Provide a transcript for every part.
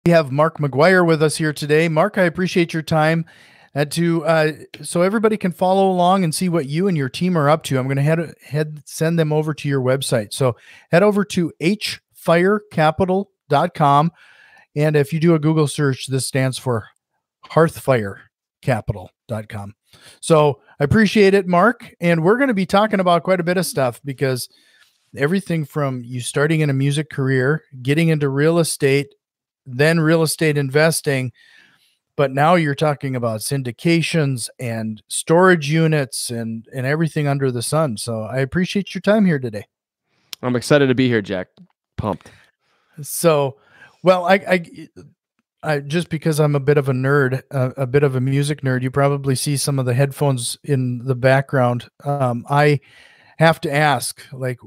We have Mark McGuire with us here today. Mark, I appreciate your time. So everybody can follow along and see what you and your team are up to. I'm going to send them over to your website. So head over to hfirecapital.com. And if you do a Google search, this stands for Hearthfirecapital.com. So I appreciate it, Mark. And we're going to be talking about quite a bit of stuff, because everything from you starting in a music career, getting into real estate, then real estate investing, but now you're talking about syndications and storage units and everything under the sun. So I appreciate your time here today. I'm excited to be here, Jack. Pumped. So, well, I just because I'm a bit of a nerd, a bit of a music nerd, you probably see some of the headphones in the background. I have to ask, like,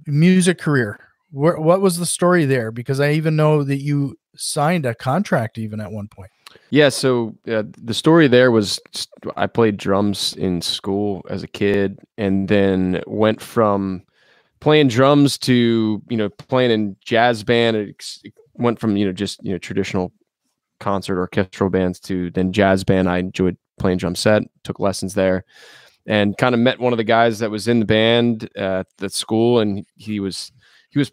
music career, what was the story there? Because I even know that you signed a contract even at one point. Yeah, so the story there was I played drums in school as a kid, and then went from playing drums to playing in jazz band. It went from just traditional concert orchestral bands to then jazz band. I enjoyed playing drum set, took lessons there, and kind of met one of the guys that was in the band at the school, and he was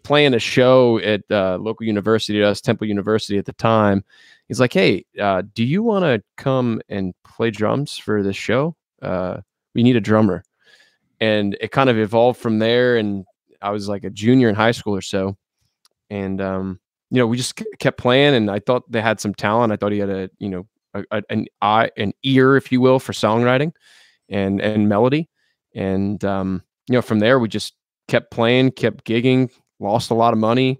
playing a show at local university, Temple University at the time. He's like, "Hey, do you want to come and play drums for this show? We need a drummer." And it kind of evolved from there. And I was like a junior in high school or so. And, we just kept playing, and I thought they had some talent. I thought he had an ear, if you will, for songwriting and melody. And, from there, we just kept playing, kept gigging, lost a lot of money,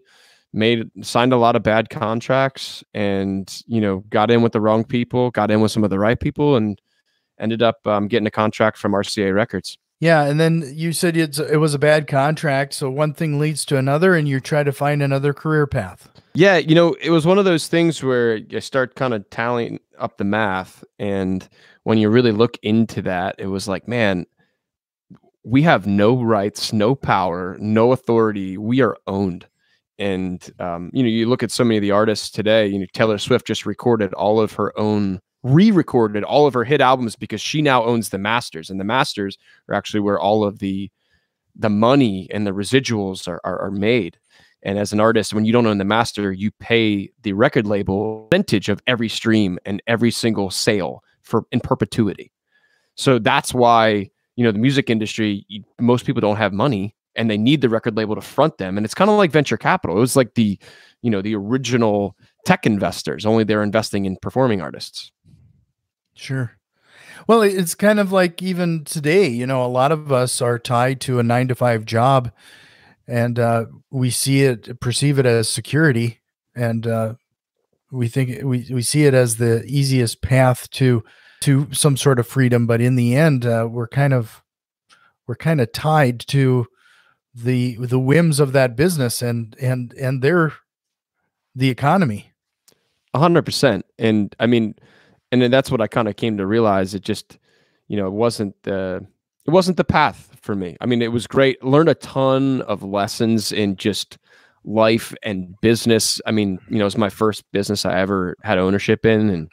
signed a lot of bad contracts, and got in with the wrong people, got in with some of the right people, and ended up getting a contract from RCA Records. Yeah, and then you said it was a bad contract, so one thing leads to another, and you try to find another career path. Yeah, it was one of those things where you start kind of tallying up the math, and when you really look into that, it was like, man, we have no rights, no power, no authority. We are owned. And, you look at so many of the artists today, Taylor Swift just re-recorded all of her hit albums because she now owns the masters, and the masters are actually where all of the money and the residuals are made. And as an artist, when you don't own the master, you pay the record label percentage of every stream and every single sale in perpetuity. So that's why, the music industry, most people don't have money, and they need the record label to front them. And it's kind of like venture capital. It was like the original tech investors, only they're investing in performing artists. Sure. Well, it's kind of like even today, a lot of us are tied to a 9-to-5 job, and we perceive it as security. And we think we see it as the easiest path to some sort of freedom. But in the end, we're kind of tied to the whims of that business and the economy. 100%. And I mean, and then that's what I kind of came to realize. It just, it wasn't the path for me. I mean, it was great. Learned a ton of lessons in just life and business. I mean, it was my first business I ever had ownership in, and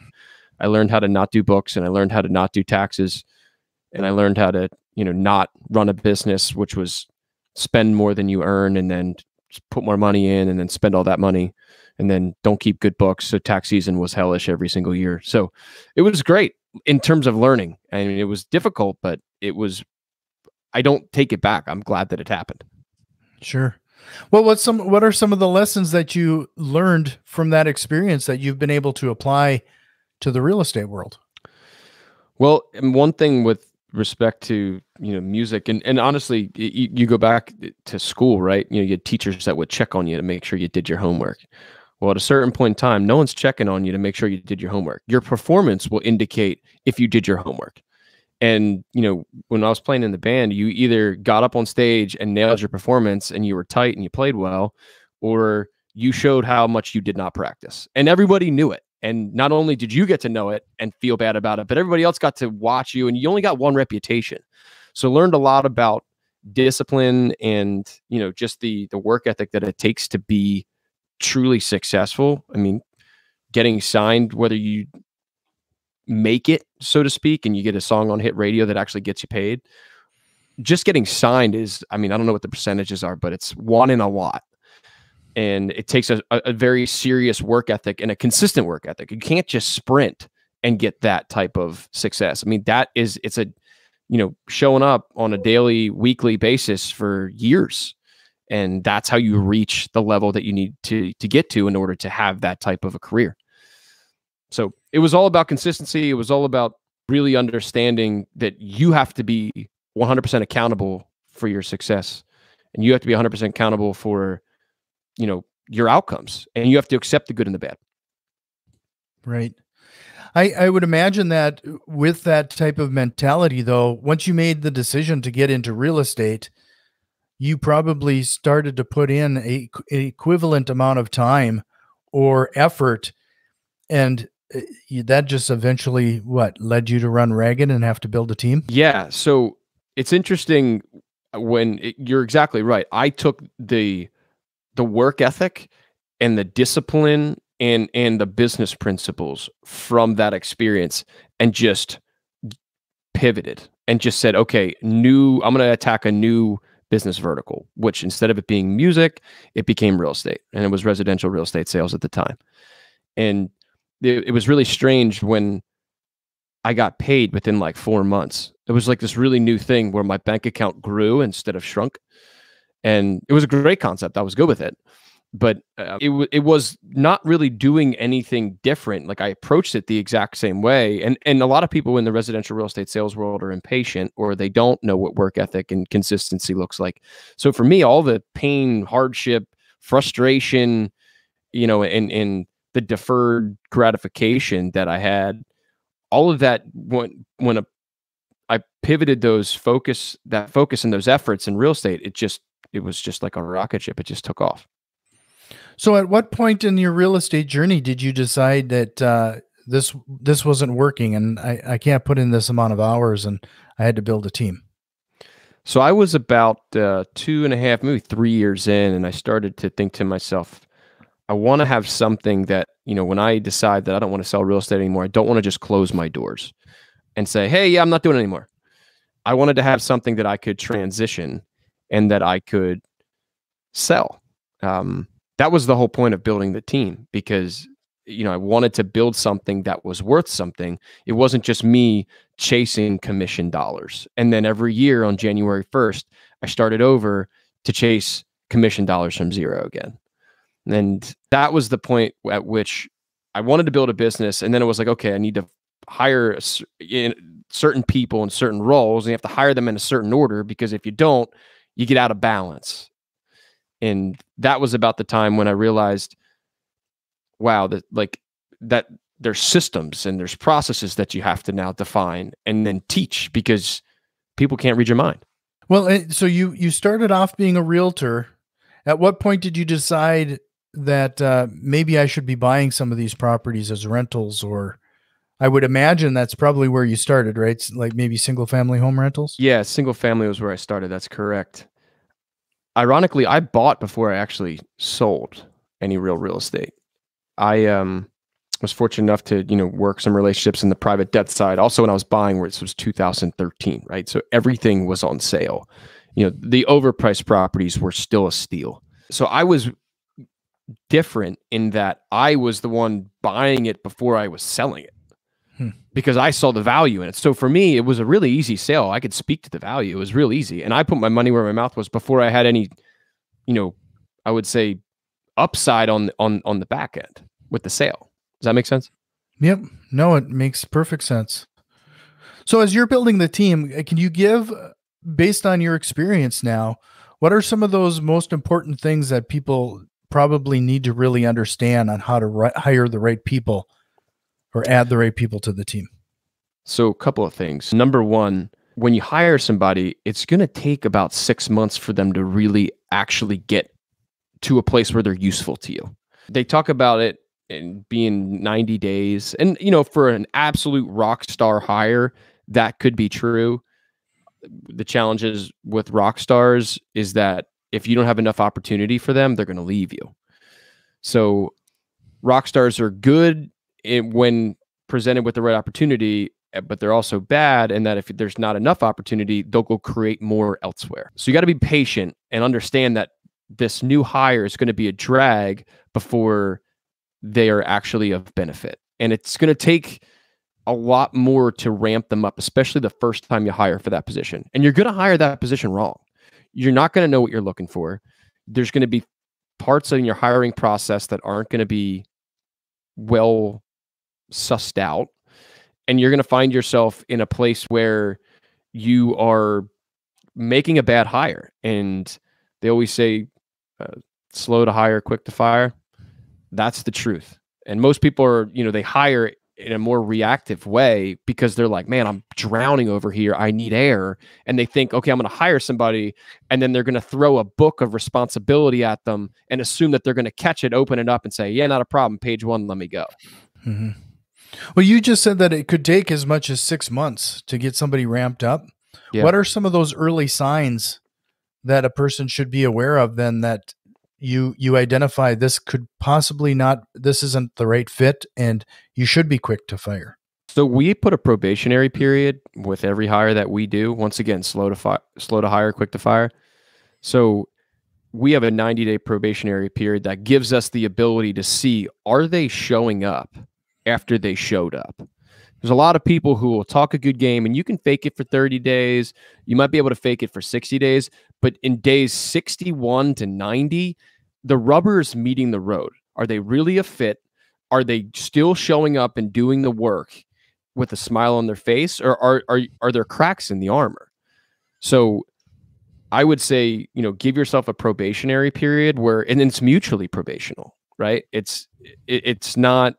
I learned how to not do books, and I learned how to not do taxes, and I learned how to, not run a business, which was spend more than you earn, and then put more money in, and then spend all that money, and then don't keep good books. So tax season was hellish every single year. So it was great in terms of learning. I mean, it was difficult, but I don't take it back. I'm glad that it happened. Sure. Well, what are some of the lessons that you learned from that experience that you've been able to apply to the real estate world? Well, and one thing with respect to music, and honestly, you go back to school, right? You had teachers that would check on you to make sure you did your homework. Well, at a certain point in time, no one's checking on you to make sure you did your homework. Your performance will indicate if you did your homework. And when I was playing in the band, you either got up on stage and nailed your performance and you were tight and you played well, or you showed how much you did not practice, and everybody knew it. And not only did you get to know it and feel bad about it, but everybody else got to watch you, and you only got one reputation. So learned a lot about discipline and, just the work ethic that it takes to be truly successful. I mean, getting signed, whether you make it, so to speak, and you get a song on hit radio that actually gets you paid, just getting signed is, I mean, I don't know what the percentages are, but it's one in a lot. And it takes a very serious work ethic and a consistent work ethic. You can't just sprint and get that type of success. I mean, it's a, showing up on a daily, weekly basis for years. And that's how you reach the level that you need to get to in order to have that type of a career. So it was all about consistency. It was all about really understanding that you have to be 100% accountable for your success, and you have to be 100% accountable for, your outcomes, and you have to accept the good and the bad. Right. I would imagine that with that type of mentality, though, once you made the decision to get into real estate, you probably started to put in a equivalent amount of time or effort, and that just eventually led you to run ragged and have to build a team? Yeah. So it's interesting you're exactly right. I took the work ethic and the discipline and the business principles from that experience and just pivoted and just said, okay, I'm going to attack a new business vertical, which instead of it being music, it became real estate, and it was residential real estate sales at the time. And it was really strange when I got paid within like 4 months. It was like this really new thing where my bank account grew instead of shrunk. And it was a great concept. I was good with it. But it was not really doing anything different. Like, I approached it the exact same way. And a lot of people in the residential real estate sales world are impatient, or they don't know what work ethic and consistency looks like. So for me, all the pain, hardship, frustration, and the deferred gratification that I had, all of that when I pivoted that focus and those efforts in real estate, it was just like a rocket ship. It just took off. So at what point in your real estate journey did you decide that this wasn't working, and I can't put in this amount of hours, and I had to build a team? So I was about 2.5, maybe 3 years in, and I started to think to myself, I want to have something that, when I decide that I don't want to sell real estate anymore, I don't want to just close my doors and say, hey, yeah, I'm not doing it anymore. I wanted to have something that I could transition and that I could sell. That was the whole point of building the team, because, I wanted to build something that was worth something. It wasn't just me chasing commission dollars. And then every year on January 1st, I started over to chase commission dollars from zero again. And that was the point at which I wanted to build a business. And then it was like, okay, I need to hire certain people in certain roles, and you have to hire them in a certain order, because if you don't, you get out of balance. And that was about the time when I realized, wow, that there's systems and there's processes that you have to now define and then teach, because people can't read your mind. Well, so you started off being a realtor. At what point did you decide that maybe I should be buying some of these properties as rentals? Or I would imagine that's probably where you started, right? Like maybe single family home rentals? Yeah, single family was where I started. That's correct. Ironically, I bought before I actually sold any real estate. I was fortunate enough to, work some relationships in the private debt side. Also, when I was buying, where this was 2013, right? So everything was on sale. The overpriced properties were still a steal. So I was different in that I was the one buying it before I was selling it, because I saw the value in it. So for me, it was a really easy sale. I could speak to the value. It was real easy. And I put my money where my mouth was before I had any, I would say, upside on the back end with the sale. Does that make sense? Yep. No, it makes perfect sense. So as you're building the team, can you give, based on your experience now, what are some of those most important things that people probably need to really understand on how to hire the right people or add the right people to the team? So a couple of things. Number one, when you hire somebody, it's going to take about 6 months for them to really actually get to a place where they're useful to you. They talk about it in being 90 days. And, for an absolute rock star hire, that could be true. The challenges with rock stars is that if you don't have enough opportunity for them, they're going to leave you. So rock stars are good when presented with the right opportunity, but they're also bad in that if there's not enough opportunity, they'll go create more elsewhere. So you got to be patient and understand that this new hire is going to be a drag before they are actually of benefit. And it's going to take a lot more to ramp them up, especially the first time you hire for that position. And you're going to hire that position wrong. You're not going to know what you're looking for. There's going to be parts in your hiring process that aren't going to be well sussed out. And you're going to find yourself in a place where you are making a bad hire. And they always say, slow to hire, quick to fire. That's the truth. And most people are, they hire in a more reactive way because they're like, man, I'm drowning over here. I need air. And they think, okay, I'm going to hire somebody. And then they're going to throw a book of responsibility at them and assume that they're going to catch it, open it up and say, yeah, not a problem. Page 1, let me go. Mm-hmm. Well, you just said that it could take as much as 6 months to get somebody ramped up. Yeah. What are some of those early signs that a person should be aware of then that you identify this could possibly not, this isn't the right fit and you should be quick to fire? So we put a probationary period with every hire that we do. Once again, slow to hire, quick to fire. So we have a 90-day probationary period that gives us the ability to see, are they showing up after they showed up? There's a lot of people who will talk a good game and you can fake it for 30 days. You might be able to fake it for 60 days, but in days 61 to 90, the rubber is meeting the road. Are they really a fit? Are they still showing up and doing the work with a smile on their face, or are there cracks in the armor? So I would say, give yourself a probationary period and it's mutually probational, right? It's not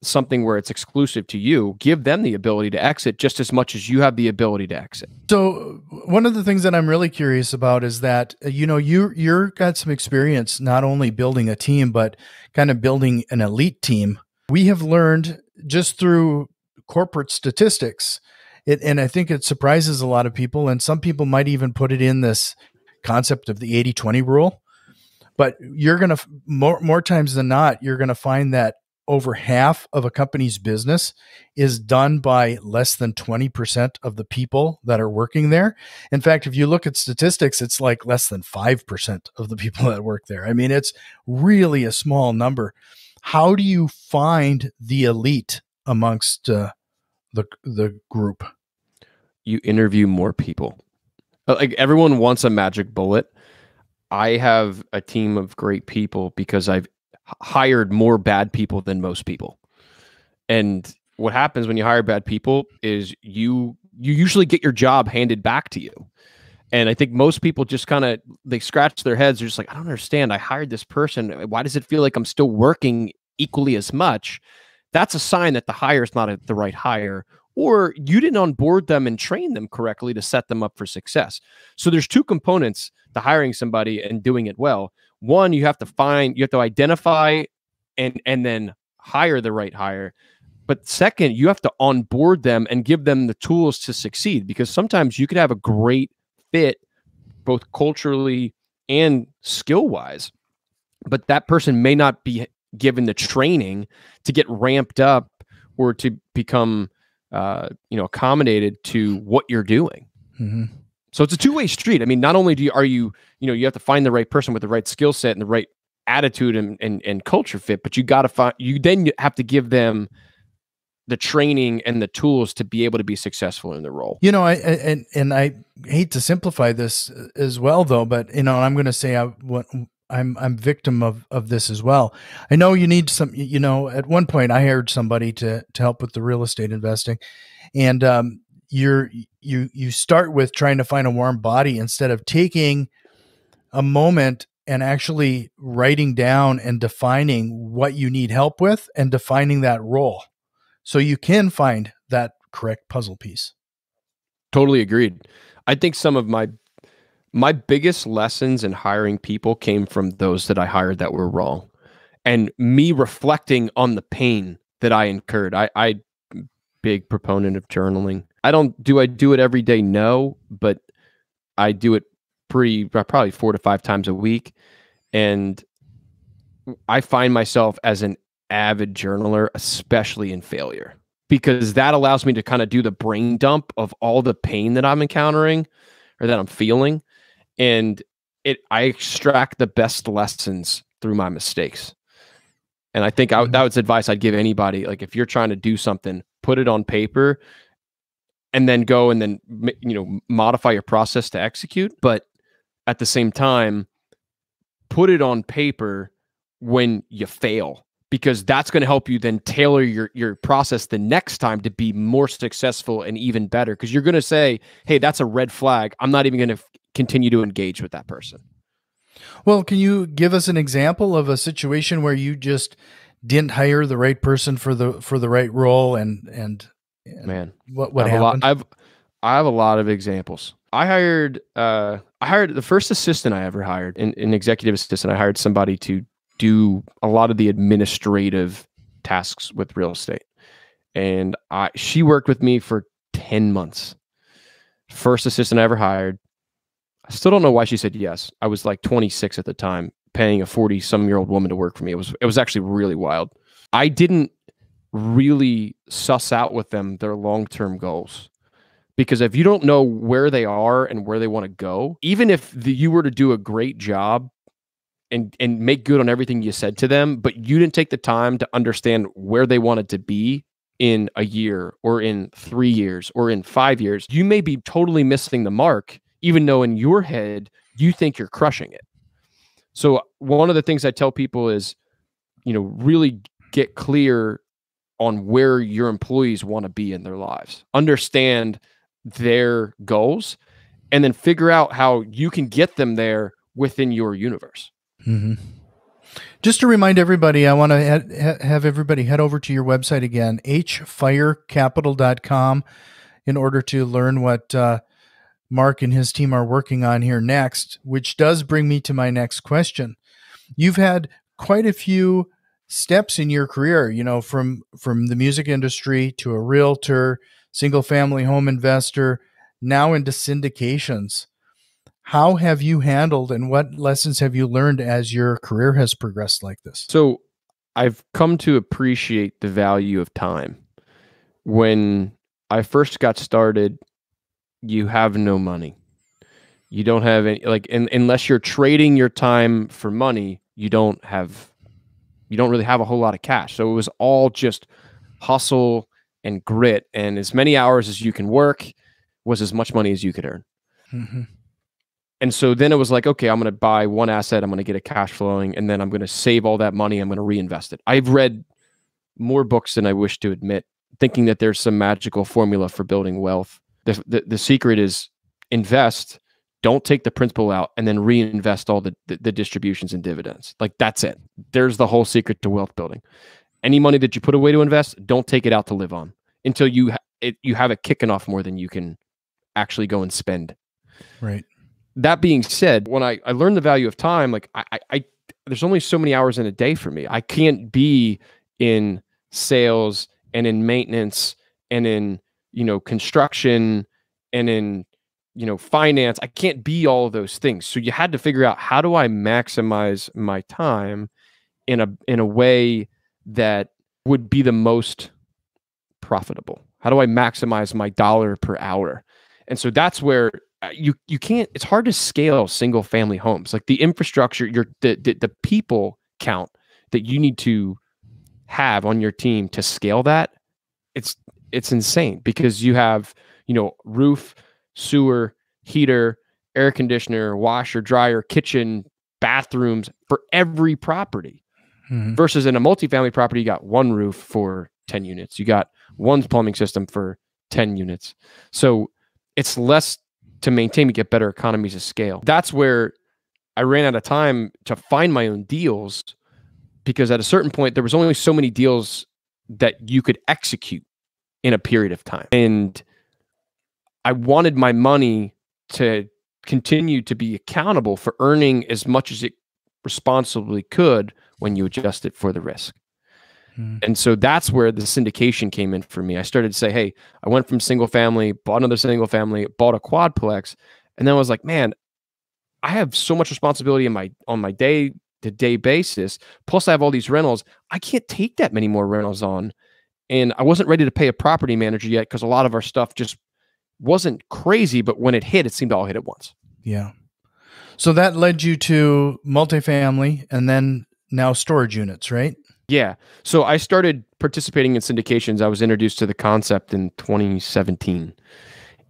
something where it's exclusive to you. Give them the ability to exit just as much as you have the ability to exit. So one of the things that I'm really curious about is that, you're got some experience, not only building a team, but kind of building an elite team. We have learned just through corporate statistics, and I think it surprises a lot of people, and some people might even put it in this concept of the 80-20 rule, but you're going to, more times than not, you're going to find that over half of a company's business is done by less than 20% of the people that are working there. In fact, if you look at statistics, it's like less than 5% of the people that work there. I mean, it's really a small number. How do you find the elite amongst the group? You interview more people. Like, everyone wants a magic bullet. I have a team of great people because I've hired more bad people than most people. And what happens when you hire bad people is you usually get your job handed back to you. And I think most people just they scratch their heads. They're just like, I don't understand. I hired this person. Why does it feel like I'm still working equally as much? That's a sign that the hire is not the right hire, or you didn't onboard them and train them correctly to set them up for success. So there's two components to hiring somebody and doing it well. One, you have to identify and then hire the right hire. But second, you have to onboard them and give them the tools to succeed, because sometimes you could have a great fit, both culturally and skill-wise, but that person may not be given the training to get ramped up or to become, accommodated to what you're doing. Mm-hmm. So it's a two-way street. I mean, not only you have to find the right person with the right skill set and the right attitude and culture fit, but you have to give them the training and the tools to be able to be successful in the role. I hate to simplify this as well, though, but I'm going to say I'm victim of this as well. I know you need some. At one point I hired somebody to help with the real estate investing, and you start with trying to find a warm body instead of taking a moment and actually writing down and defining what you need help with and defining that role so you can find that correct puzzle piece. Totally agreed. I think some of my biggest lessons in hiring people came from those that I hired that were wrong, and me reflecting on the pain that I incurred. I big proponent of journaling. I do it every day? No, but I do it probably 4 to 5 times a week. And I find myself as an avid journaler, especially in failure, because that allows me to kind of do the brain dump of all the pain that I'm encountering or that I'm feeling. And I extract the best lessons through my mistakes. And I think that was advice I'd give anybody. Like, if you're trying to do something, put it on paper and then go and then, modify your process to execute. But at the same time, put it on paper when you fail, because that's going to help you then tailor your process the next time to be more successful and even better. Because you're going to say, hey, that's a red flag. I'm not even going to continue to engage with that person. Well, can you give us an example of a situation where you just didn't hire the right person for the right role, and man, what happened? I have a lot of examples. I hired the first assistant I ever hired, an executive assistant. I hired somebody to do a lot of the administrative tasks with real estate. And she worked with me for 10 months. First assistant I ever hired. I still don't know why she said yes. I was like 26 at the time, paying a 40-some-year-old woman to work for me. It was actually really wild. I didn't really suss out with them their long-term goals. Because if you don't know where they are and where they want to go, even if you were to do a great job and make good on everything you said to them, but you didn't take the time to understand where they wanted to be in a year or in 3 years or in 5 years, you may be totally missing the mark, even though in your head, you think you're crushing it. So one of the things I tell people is, really get clear on where your employees want to be in their lives. Understand their goals, and then figure out how you can get them there within your universe. Mm-hmm. Just to remind everybody, I want to have everybody head over to your website again, hfirecapital.com, in order to learn what Mark and his team are working on here next, which does bring me to my next question. You've had quite a few steps in your career, from the music industry to a realtor, single-family home investor, now into syndications. How have you handled, and what lessons have you learned as your career has progressed like this? So I've come to appreciate the value of time. When I first got started, you have no money. You don't have any, unless you're trading your time for money, you don't really have a whole lot of cash. So it was all just hustle and grit, and as many hours as you can work was as much money as you could earn. Mm-hmm. And so then it was like, okay, I'm going to buy one asset, I'm going to get it cash flowing, and then I'm going to save all that money, I'm going to reinvest it. I've read more books than I wish to admit, thinking that there's some magical formula for building wealth. The secret is invest, don't take the principal out, and then reinvest all the distributions and dividends. Like, that's it. There's the whole secret to wealth building. Any money that you put away to invest, don't take it out to live on until you have it kicking off more than you can actually go and spend. Right. That being said, when I learned the value of time, like I there's only so many hours in a day for me. I can't be in sales and in maintenance and in, construction and in, finance. I can't be all of those things. So you had to figure out, how do I maximize my time in a way that would be the most profitable? How do I maximize my dollar per hour? And so that's where you can't, it's hard to scale single family homes. Like, the infrastructure, the people count that you need to have on your team to scale that, it's insane, because you have, roof, sewer, heater, air conditioner, washer, dryer, kitchen, bathrooms for every property. Mm-hmm. Versus in a multifamily property, you got one roof for 10 units. You got one plumbing system for 10 units. So it's less to maintain, to get better economies of scale. That's where I ran out of time to find my own deals, because at a certain point, there was only so many deals that you could execute in a period of time. And I wanted my money to continue to be accountable for earning as much as it responsibly could when you adjust it for the risk. And so that's where the syndication came in for me. I started to say, hey, I went from single family, bought another single family, bought a quadplex. And then I was like, man, I have so much responsibility on my day to day basis. Plus I have all these rentals. I can't take that many more rentals on. And I wasn't ready to pay a property manager yet because a lot of our stuff just wasn't crazy, but when it hit, it seemed to all hit at once. Yeah. So that led you to multifamily and then now storage units, right? Yeah. So I started participating in syndications. I was introduced to the concept in 2017.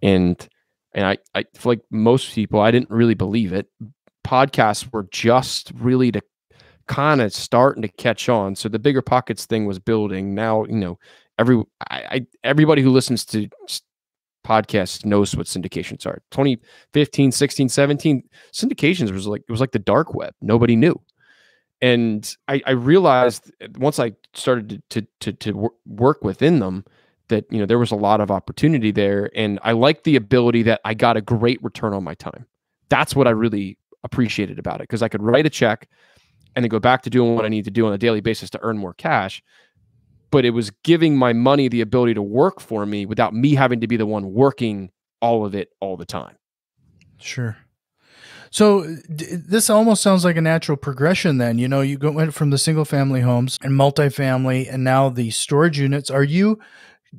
And I feel like most people, I didn't really believe it. Podcasts were just really to kind of starting to catch on. So the Bigger Pockets thing was building. Now, everybody who listens to podcasts knows what syndications are. 2015, 16, 17, syndications was like the dark web. Nobody knew. And I realized once I started to work within them that, there was a lot of opportunity there. And I liked the ability that I got a great return on my time. That's what I really appreciated about it, because I could write a check and then go back to doing what I need to do on a daily basis to earn more cash. But it was giving my money the ability to work for me without me having to be the one working all of it all the time. Sure. So this almost sounds like a natural progression then. You went from the single family homes and multifamily and now the storage units. Are you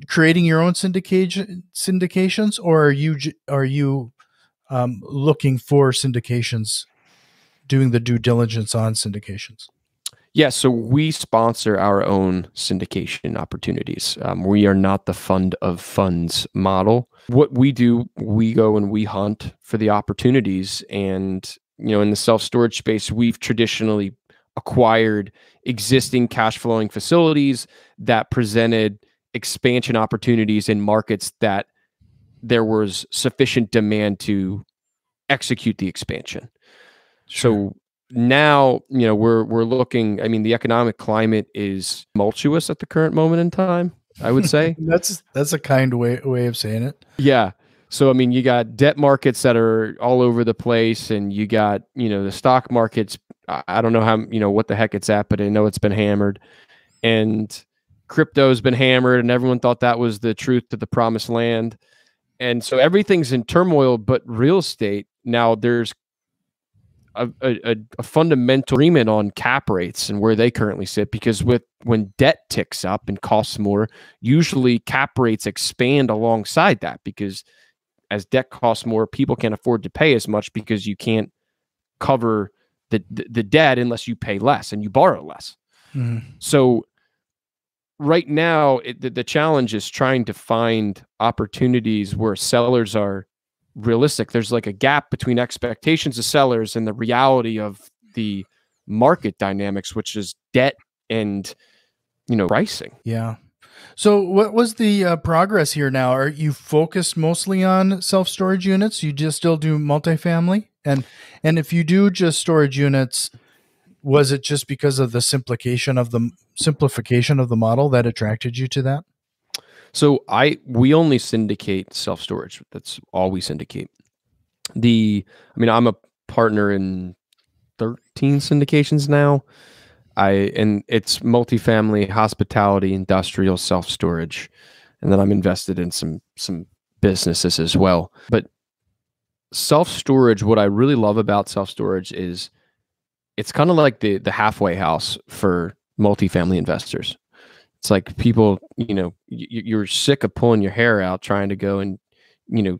creating your own syndications, or are you looking for syndications, doing the due diligence on syndications? Yeah, so we sponsor our own syndication opportunities. We are not the fund of funds model. What we do, we go and we hunt for the opportunities. And, in the self-storage space, we've traditionally acquired existing cash flowing facilities that presented expansion opportunities in markets that there was sufficient demand to execute the expansion. Sure. So now, we're looking, the economic climate is tumultuous at the current moment in time, I would say. That's a kind way of saying it. Yeah. So, you got debt markets that are all over the place, and you got, the stock markets. I don't know how, what the heck it's at, but I know it's been hammered, and crypto's been hammered, and everyone thought that was the truth to the promised land. And so everything's in turmoil, but real estate, now there's a fundamental agreement on cap rates and where they currently sit, because when debt ticks up and costs more, usually cap rates expand alongside that, because as debt costs more, people can't afford to pay as much because you can't cover the debt unless you pay less and you borrow less. Mm-hmm. So right now, the challenge is trying to find opportunities where sellers are realistic. There's like a gap between expectations of sellers and the reality of the market dynamics, which is debt and pricing. Yeah. So what was the progress here now? Are you focused mostly on self-storage units? You just still do multifamily? And if you do just storage units, was it just because of the simplification of the model that attracted you to that? So we only syndicate self-storage. That's all we syndicate. I'm a partner in 13 syndications now. And it's multifamily, hospitality, industrial, self-storage. And then I'm invested in some businesses as well. But self-storage, what I really love about self-storage is it's kind of like the halfway house for multifamily investors. It's like people, you're sick of pulling your hair out trying to go and,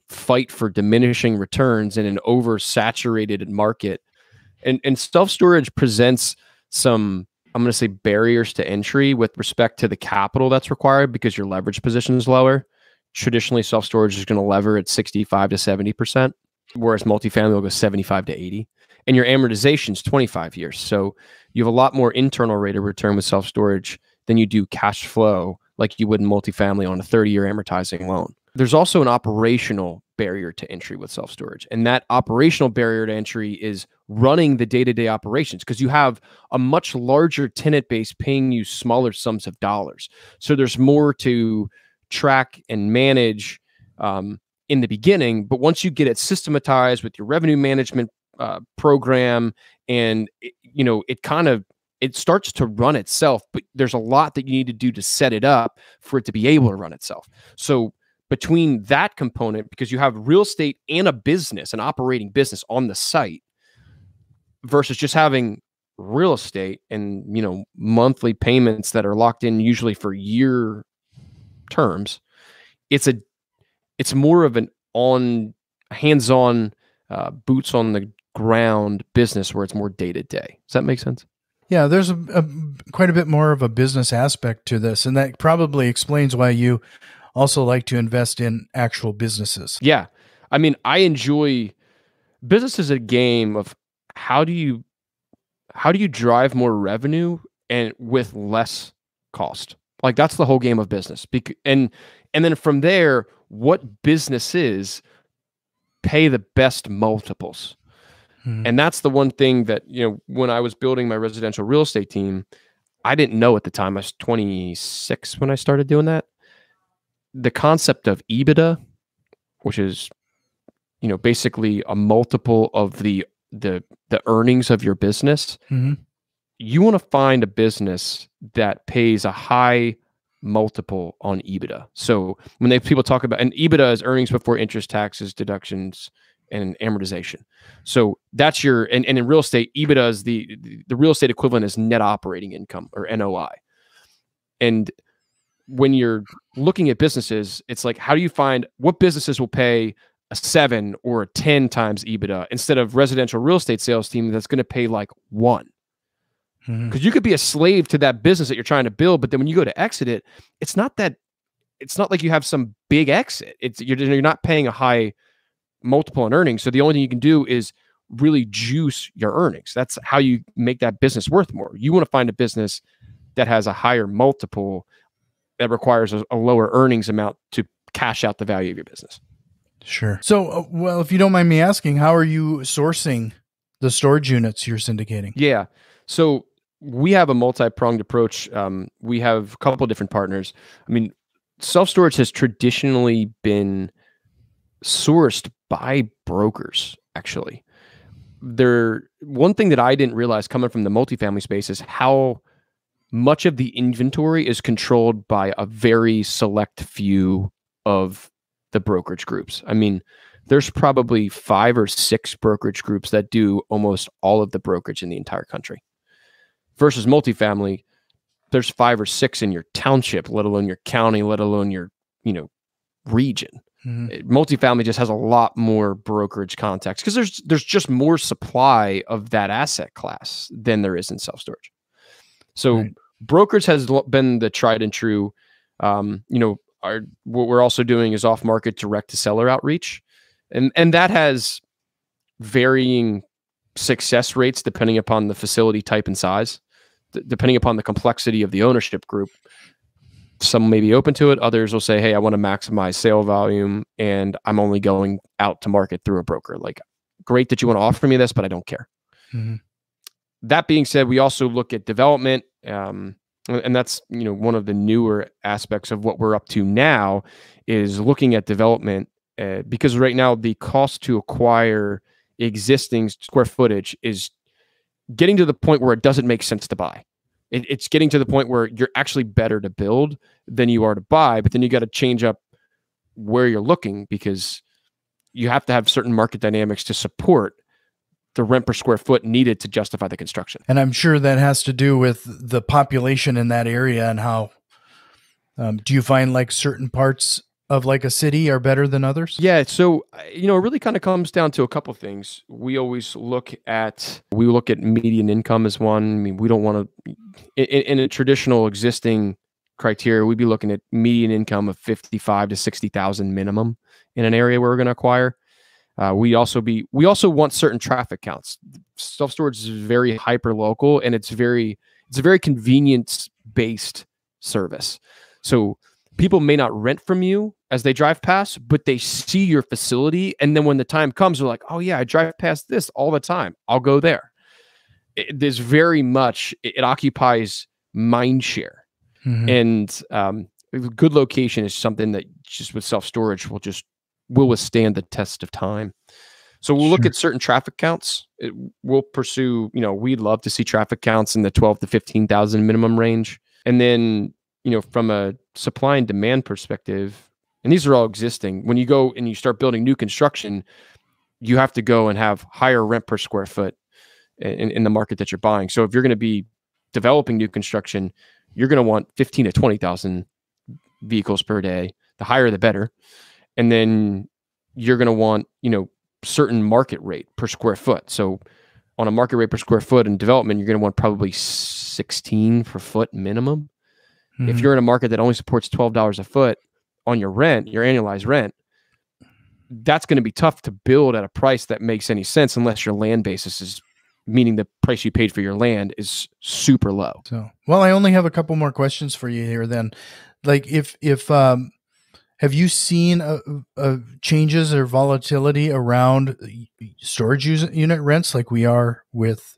fight for diminishing returns in an oversaturated market. And self-storage presents some, I'm going to say, barriers to entry with respect to the capital that's required, because your leverage position is lower. Traditionally, self-storage is going to lever at 65 to 70%, whereas multifamily will go 75 to 80. And your amortization is 25 years. So you have a lot more internal rate of return with self-storage than you do cash flow like you would in multifamily on a 30-year amortizing loan. There's also an operational barrier to entry with self-storage. And that operational barrier to entry is running the day-to-day operations, because you have a much larger tenant base paying you smaller sums of dollars. So there's more to track and manage in the beginning. But once you get it systematized with your revenue management program, and it starts to run itself, but there's a lot that you need to do to set it up for it to be able to run itself. So between that component, because you have real estate and a business, an operating business on the site, versus just having real estate and, you know, monthly payments that are locked in usually for year terms, it's more of an hands-on, boots on the ground business where it's more day to day. Does that make sense? Yeah, there's quite a bit more of a business aspect to this, and that probably explains why you also like to invest in actual businesses. Yeah. I mean, I enjoy business as a game of how do you drive more revenue and with less cost? Like that's the whole game of business. And then from there, what businesses pay the best multiples? And that's the one thing that, you know, when I was building my residential real estate team, I didn't know at the time. I was 26 when I started doing that. The concept of EBITDA, which is, you know, basically a multiple of the earnings of your business. You want to find a business that pays a high multiple on EBITDA. So when people talk about, and EBITDA is earnings before interest, taxes, deductions, and amortization. So that's and in real estate, EBITDA is the real estate equivalent is net operating income, or NOI. And when you're looking at businesses, it's like, how do you find what businesses will pay a 7 or a 10 times EBITDA instead of residential real estate sales team that's going to pay like 1? Because you could be a slave to that business that you're trying to build, but then when you go to exit it, it's not like you have some big exit. You're not paying a high multiple on earnings. So the only thing you can do is really juice your earnings. That's how you make that business worth more. You want to find a business that has a higher multiple that requires a lower earnings amount to cash out the value of your business. Sure. So, well, if you don't mind me asking, how are you sourcing the storage units you're syndicating? Yeah. So we have a multi-pronged approach. We have a couple of different partners. I mean, self-storage has traditionally been sourced by brokers, actually. One thing that I didn't realize coming from the multifamily space is how much of the inventory is controlled by a very select few of the brokerage groups. I mean, there's probably 5 or 6 brokerage groups that do almost all of the brokerage in the entire country. Versus multifamily, there's 5 or 6 in your township, let alone your county, let alone your, you know, region. Multifamily just has a lot more brokerage contacts because there's just more supply of that asset class than there is in self-storage. So brokerage has been the tried and true. You know, what we're also doing is off-market direct-to-seller outreach, and that has varying success rates depending upon the facility type and size, depending upon the complexity of the ownership group. Some may be open to it. Others will say, hey, I want to maximize sale volume and I'm only going out to market through a broker. Like, great that you want to offer me this, but I don't care. That being said, we also look at development. And that's, you know, one of the newer aspects of what we're up to now is looking at development, because right now the cost to acquire existing square footage is getting to the point where it doesn't make sense to buy. It's getting to the point where you're actually better to build than you are to buy, but then you got to change up where you're looking because you have to have certain market dynamics to support the rent per square foot needed to justify the construction. And I'm sure that has to do with the population in that area and how, do you find like certain parts of like a city are better than others? Yeah. So, you know, it really kind of comes down to a couple things. We always look at median income as one. I mean, we don't want to, in a traditional existing criteria, we'd be looking at median income of 55 to 60,000 minimum in an area where we're going to acquire. We also want certain traffic counts. Self-storage is very hyper local and it's a very convenience based service. So people may not rent from you as they drive past, but they see your facility. And then when the time comes, they're like, oh yeah, I drive past this all the time. I'll go there. There's very much, it occupies mind share. And good location is something that just with self-storage will withstand the test of time. So we'll look at certain traffic counts. We'll pursue, you know, we'd love to see traffic counts in the 12 to 15,000 minimum range. And then, you know, from a supply and demand perspective, and these are all existing, when you go and you start building new construction, you have to go and have higher rent per square foot. in the market that you're buying. So if you're going to be developing new construction, you're going to want 15 to 20,000 vehicles per day. The higher, the better. And then you're going to want, certain market rate per square foot. So on a market rate per square foot in development, you're going to want probably 16 per foot minimum. Mm-hmm. If you're in a market that only supports $12 a foot on your rent, your annualized rent, that's going to be tough to build at a price that makes any sense unless your land basis is, meaning the price you paid for your land, is super low. So, well, I only have a couple more questions for you here then. Like if have you seen changes or volatility around storage unit rents like we are with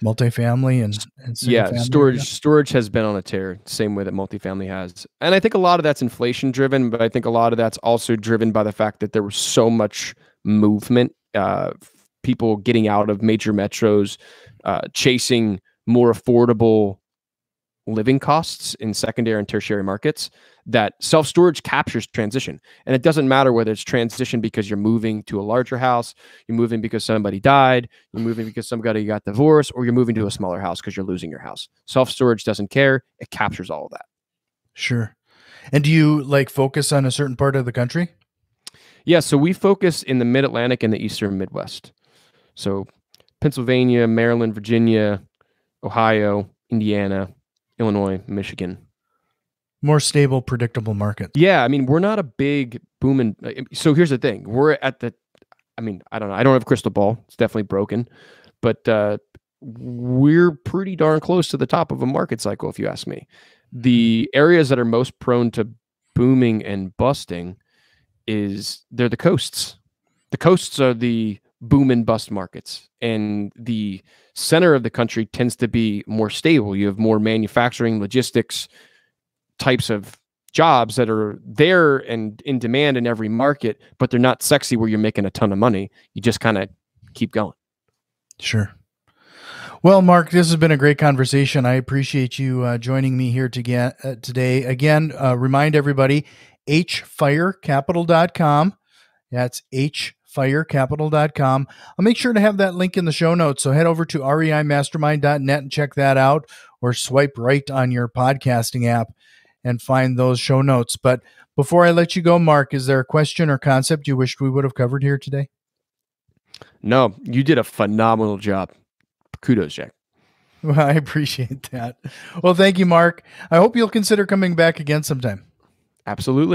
multifamily and yeah, storage has been on a tear, same way that multifamily has. And I think a lot of that's inflation driven, but I think a lot of that's also driven by the fact that there was so much movement, people getting out of major metros, chasing more affordable living costs in secondary and tertiary markets, that self-storage captures transition. And it doesn't matter whether it's transition because you're moving to a larger house, you're moving because somebody died, you're moving because somebody got divorced, or you're moving to a smaller house because you're losing your house. Self-storage doesn't care. It captures all of that. Sure. And do you focus on a certain part of the country? Yeah. So we focus in the mid-Atlantic and the Eastern Midwest. So Pennsylvania, Maryland, Virginia, Ohio, Indiana, Illinois, Michigan. More stable, predictable market. Yeah. I mean, we're not a big booming. So here's the thing. We're at the, I don't know. I don't have a crystal ball. It's definitely broken, but we're pretty darn close to the top of a market cycle, if you ask me. The areas that are most prone to booming and busting they're the coasts. The coasts are the boom and bust markets, and the center of the country tends to be more stable. You have more manufacturing, logistics types of jobs that are there and in demand in every market, but they're not sexy where you're making a ton of money. You just kind of keep going. Sure. Well, Mark, this has been a great conversation. I appreciate you joining me here today. Again, remind everybody, hfirecapital.com. That's hfirecapital.com. I'll make sure to have that link in the show notes. So head over to reimastermind.net and check that out, or swipe right on your podcasting app and find those show notes. But before I let you go, Mark, is there a question or concept you wished we would have covered here today? No, you did a phenomenal job. Kudos, Jack. Well, I appreciate that. Well, thank you, Mark. I hope you'll consider coming back again sometime. Absolutely.